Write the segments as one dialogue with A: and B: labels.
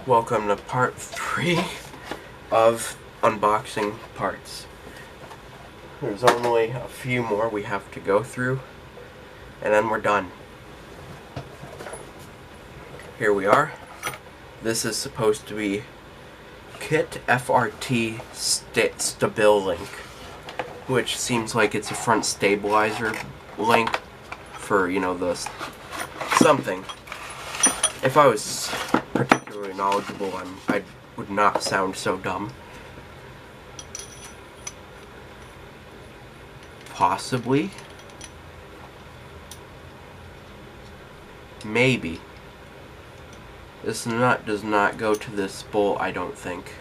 A: Welcome to part 3 of unboxing parts. There's only a few more we have to go through, and then we're done. Here we are. This is supposed to be Kit FRT Stabil link, which seems like it's a front stabilizer link for, you know, the something. If I was particularly knowledgeable, I would not sound so dumb. Possibly. Maybe. This nut does not go to this bolt, I don't think.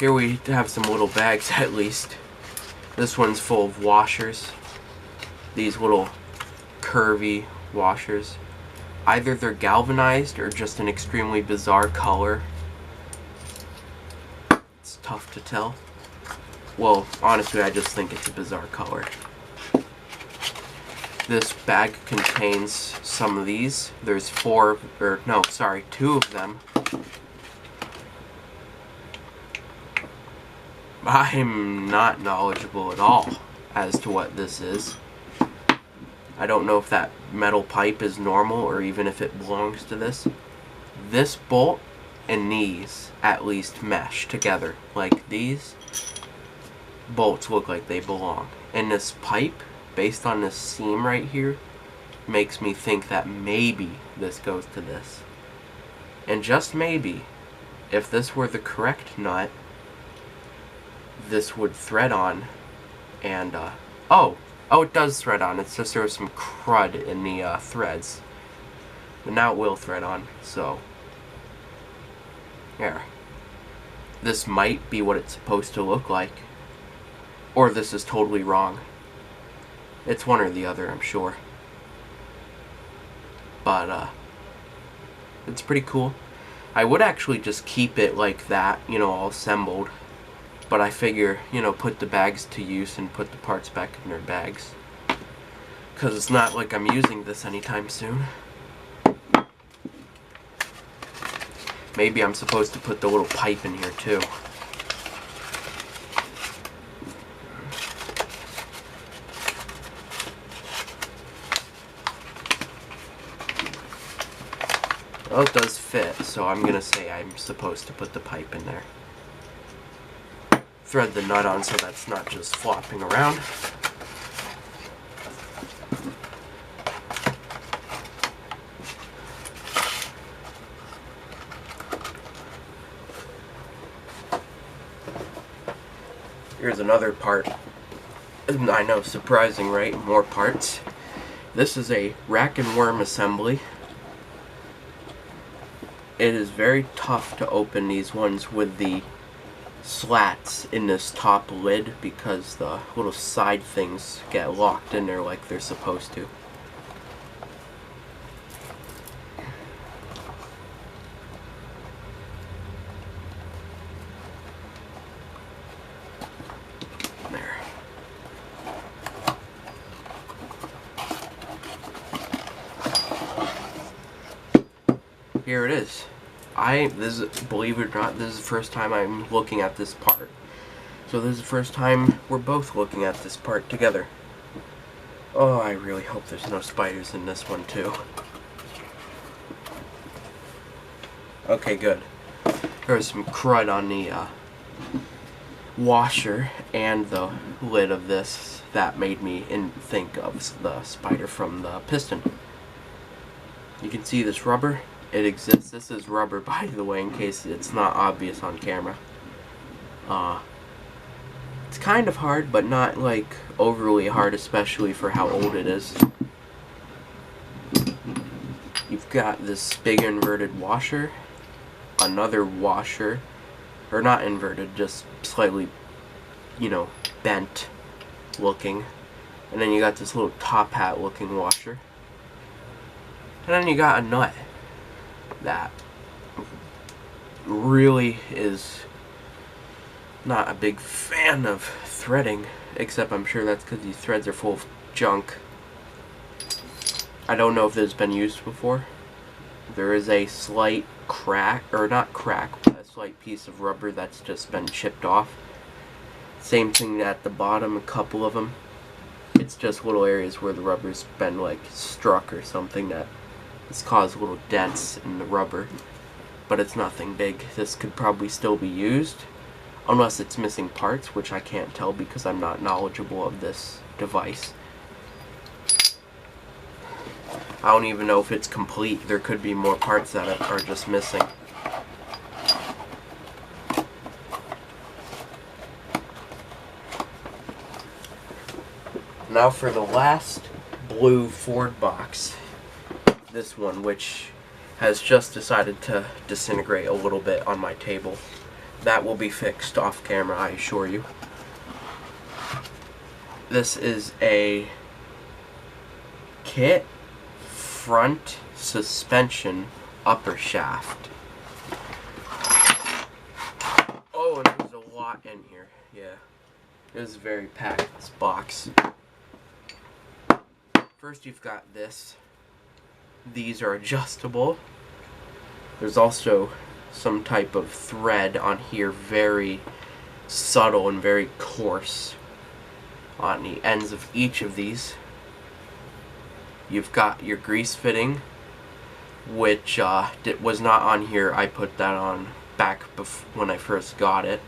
A: Here we have some little bags at least. This one's full of washers. These little curvy washers. Either they're galvanized or just an extremely bizarre color. It's tough to tell. Well, honestly, I just think it's a bizarre color. This bag contains some of these. There's two of them. I'm not knowledgeable at all as to what this is. I don't know if that metal pipe is normal or even if it belongs to this. This bolt and these at least mesh together. Like these bolts look like they belong. And this pipe, based on this seam right here, makes me think that maybe this goes to this. And just maybe, if this were the correct nut, this would thread on and, oh, it does thread on. It's just there was some crud in the threads. But now it will thread on, so. There. This might be what it's supposed to look like. Or this is totally wrong. It's one or the other, I'm sure. But, it's pretty cool. I would actually just keep it like that, you know, all assembled. But I figure, you know, put the bags to use and put the parts back in their bags. Because it's not like I'm using this anytime soon. Maybe I'm supposed to put the little pipe in here too. Well, it does fit, so I'm gonna say I'm supposed to put the pipe in there. Thread the nut on so that's not just flopping around. Here's another part. I know, surprising, right? More parts. This is a rack and worm assembly. It is very tough to open these ones with the slats in this top lid because the little side things get locked in there like they're supposed to. There. Here it is. Believe it or not, this is the first time I'm looking at this part. So this is the first time we're both looking at this part together. Oh, I really hope there's no spiders in this one too. Okay, good. There's some crud on the washer and the lid of this that made me think of the spider from the piston. You can see this rubber. It exists. This is rubber, by the way, in case it's not obvious on camera. It's kind of hard, but not like overly hard, especially for how old it is. You've got this big inverted washer, another washer, or not inverted, just slightly, you know, bent looking, and then you got this little top hat looking washer, and then you got a nut that really is not a big fan of threading, except I'm sure that's because these threads are full of junk. I don't know if this has been used before. there is a slight crack, or not crack, but a slight piece of rubber that's just been chipped off. Same thing at the bottom, a couple of them. It's just little areas where the rubber's been like struck or something that has caused little dents in the rubber. But it's nothing big. This could probably still be used, unless it's missing parts, which I can't tell because I'm not knowledgeable of this device. I don't even know if it's complete. There could be more parts that are just missing. Now for the last blue Ford box. This one, which has just decided to disintegrate a little bit on my table. That will be fixed off camera, I assure you. This is a kit front suspension upper shaft. Oh, and there's a lot in here. Yeah, it was very packed, this box. First you've got this. These are adjustable. There's also some type of thread on here, very subtle and very coarse on the ends of each of these. You've got your grease fitting, which was not on here. I put that on back when I first got it.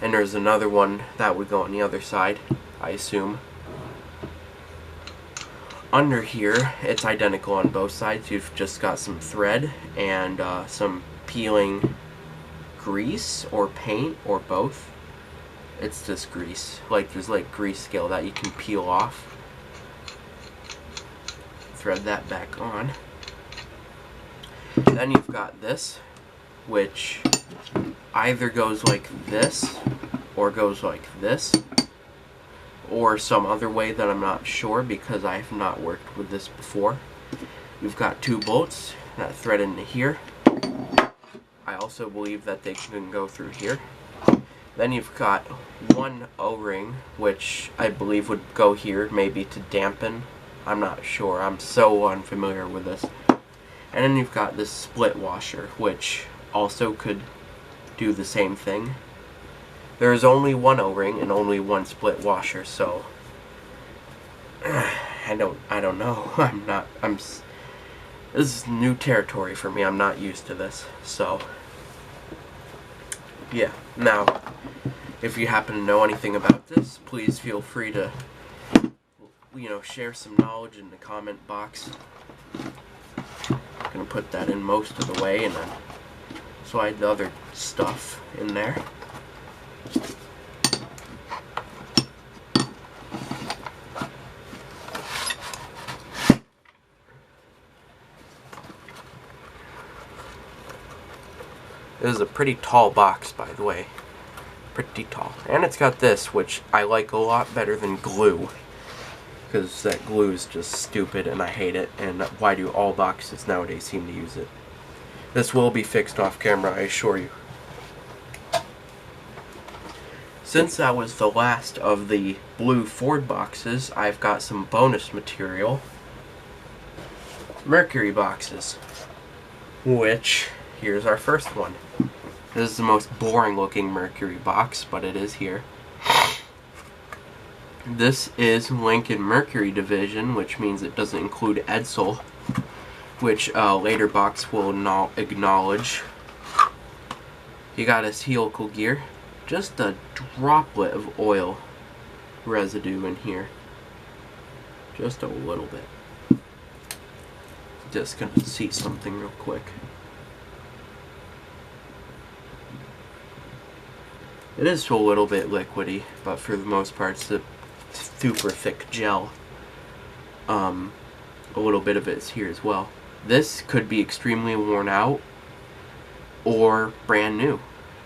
A: And there's another one that would go on the other side, I assume. Under here, it's identical on both sides. You've just got some thread and some peeling grease or paint or both. It's just grease. Like there's like grease scale that you can peel off. Thread that back on. Then you've got this, which either goes like this or goes like this, or some other way that I'm not sure because I have not worked with this before. You've got two bolts that thread into here. I also believe that they can go through here. Then you've got one O-ring, which I believe would go here, maybe to dampen. I'm not sure. I'm so unfamiliar with this. And then you've got this split washer, which also could do the same thing. There is only one O-ring and only one split washer, so I don't know. This is new territory for me. I'm not used to this. So yeah. Now, if you happen to know anything about this, please feel free to share some knowledge in the comment box. I'm gonna put that in most of the way and then slide the other stuff in there. This is a pretty tall box, by the way. Pretty tall. And it's got this, which I like a lot better than glue. Because that glue is just stupid and I hate it. And why do all boxes nowadays seem to use it? This will be fixed off camera, I assure you. Since that was the last of the blue Ford boxes, I've got some bonus material. Mercury boxes. Which, here's our first one. This is the most boring looking Mercury box, but it is here. This is Lincoln Mercury Division, which means it doesn't include Edsel, which later box will acknowledge. You got his helical gear. Just a droplet of oil residue in here. Just a little bit. Just gonna see something real quick. It is a little bit liquidy, but for the most part it's a super thick gel. A little bit of it is here as well. This could be extremely worn out or brand new.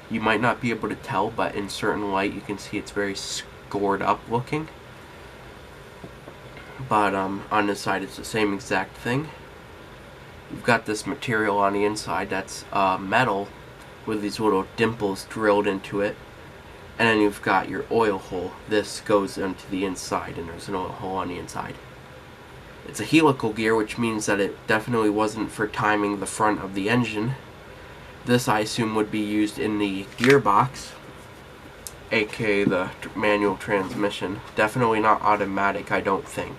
A: You might not be able to tell, but in certain light you can see it's very scored up looking. But on this side it's the same exact thing. You've got this material on the inside that's metal with these little dimples drilled into it. And then you've got your oil hole. This goes into the inside and there's an oil hole on the inside. It's a helical gear, which means that it definitely wasn't for timing the front of the engine. This, I assume, would be used in the gearbox, aka the manual transmission. Definitely not automatic, I don't think,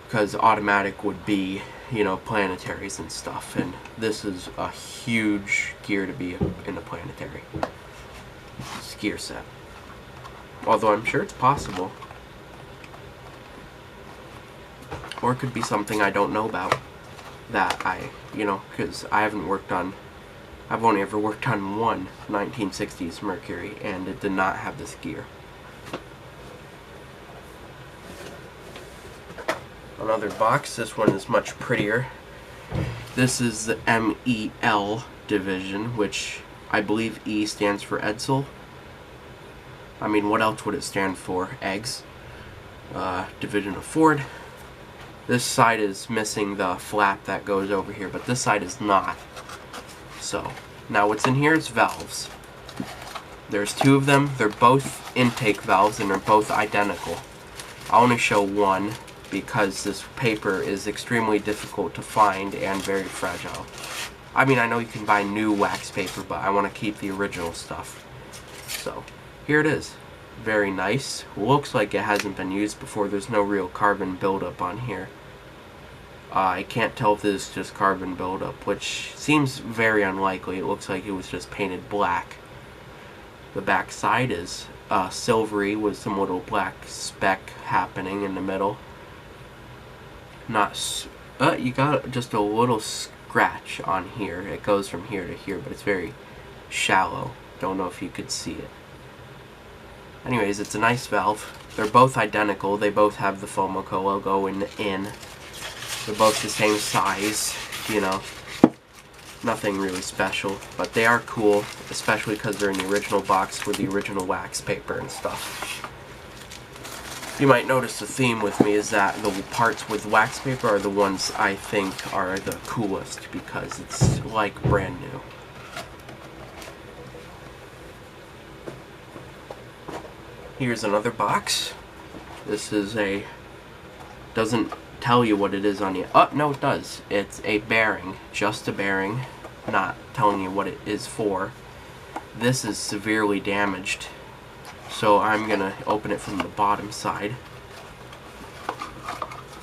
A: because automatic would be, you know, planetaries and stuff, and this is a huge gear to be in a planetary. This gear set. Although I'm sure it's possible. Or it could be something I don't know about, that you know, because I haven't worked on, I've only ever worked on one 1960s Mercury, and it did not have this gear. Another box, this one is much prettier. This is the MEL division, which I believe E stands for Edsel. I mean, what else would it stand for? Eggs. Division of Ford. This side is missing the flap that goes over here, but this side is not. So, now what's in here is valves. There's two of them. They're both intake valves, and they're both identical. I'll only show one because this paper is extremely difficult to find and very fragile. I mean, I know you can buy new wax paper, but I want to keep the original stuff. So, here it is. Very nice. Looks like it hasn't been used before. There's no real carbon buildup on here. I can't tell if this is just carbon buildup, which seems very unlikely. It looks like it was just painted black. The back side is silvery with some little black speck happening in the middle. You got just a little scratch on here. It goes from here to here, but it's very shallow. Don't know if you could see it. Anyways, it's a nice valve. They're both identical. They both have the Fomoco logo in. They're both the same size, you know. Nothing really special, but they are cool, especially because they're in the original box with the original wax paper and stuff. You might notice the theme with me is that the parts with wax paper are the ones I think are the coolest because it's like brand new. Here's another box. This is doesn't tell you what it is on you. Oh, no, it does. It's a bearing, just a bearing, not telling you what it is for. This is severely damaged, so I'm gonna open it from the bottom side.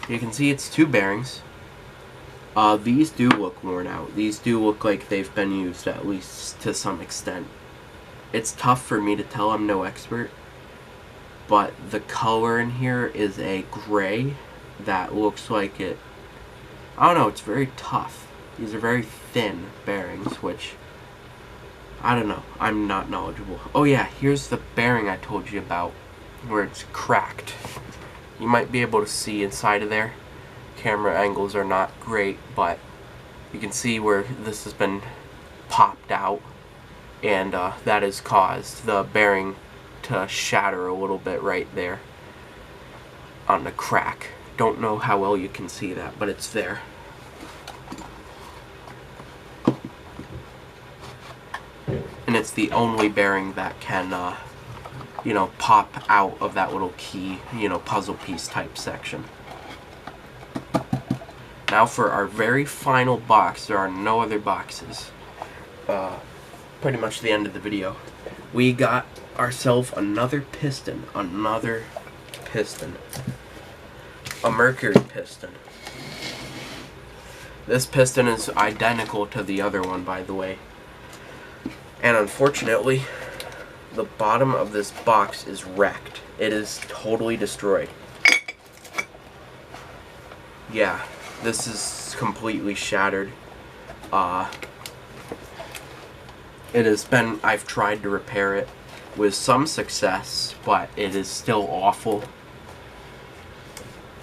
A: You can see it's two bearings. These do look worn out. These do look like they've been used, at least to some extent. It's tough for me to tell, I'm no expert, but the color in here is a gray that looks like it, I don't know, it's very tough. These are very thin bearings, which, I don't know, I'm not knowledgeable. Oh yeah, here's the bearing I told you about, where it's cracked. You might be able to see inside of there. Camera angles are not great, but you can see where this has been popped out, and that has caused the bearing to shatter a little bit right there on the crack. Don't know how well you can see that, but it's there. And it's the only bearing that can, you know, pop out of that little key, you know, puzzle piece type section. Now for our very final box, there are no other boxes. Pretty much the end of the video. We got ourselves another piston. A mercury piston. This piston is identical to the other one, by the way. And unfortunately, the bottom of this box is wrecked. It is totally destroyed. Yeah, this is completely shattered. I've tried to repair it with some success, but it is still awful.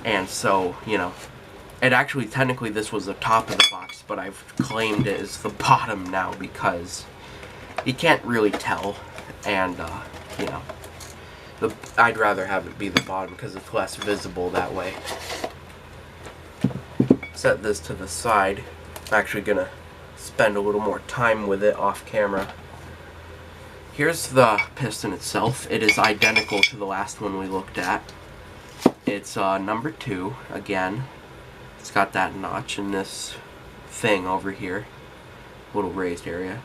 A: And so, you know, it actually, technically this was the top of the box, but I've claimed it as the bottom now because you can't really tell, and, you know, I'd rather have it be the bottom because it's less visible that way. Set this to the side. I'm actually going to spend a little more time with it off camera. Here's the piston itself. It is identical to the last one we looked at. It's number 2 again. It's got that notch in this thing over here, little raised area.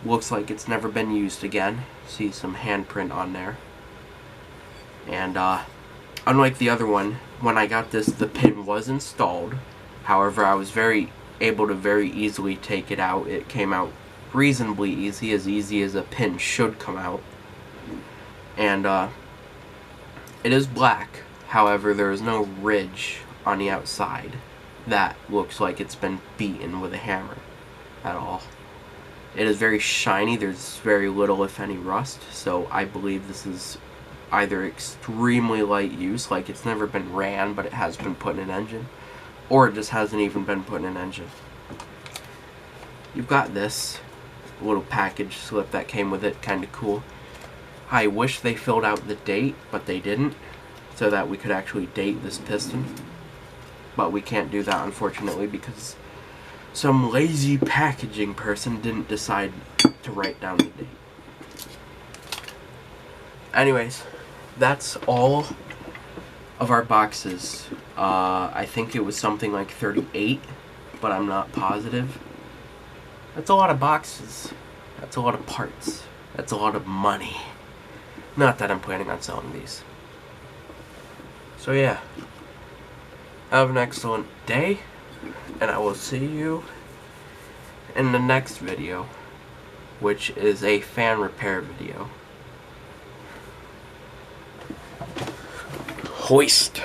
A: Looks like it's never been used again. See some handprint on there. And unlike the other one, when I got this, the pin was installed. However, I was able to very easily take it out. It came out reasonably easy as a pin should come out. And it is black. However, there is no ridge on the outside that looks like it's been beaten with a hammer at all. It is very shiny. There's very little, if any, rust. So I believe this is either extremely light use, like it's never been ran, but it has been put in an engine, or it just hasn't even been put in an engine. You've got this little package slip that came with it, kind of cool. I wish they filled out the date, but they didn't, so that we could actually date this piston. But we can't do that, unfortunately, because some lazy packaging person didn't decide to write down the date. Anyways, that's all of our boxes. I think it was something like 38, but I'm not positive. That's a lot of boxes. That's a lot of parts. That's a lot of money. Not that I'm planning on selling these. So yeah, have an excellent day, and I will see you in the next video, which is a fan repair video. Hoist.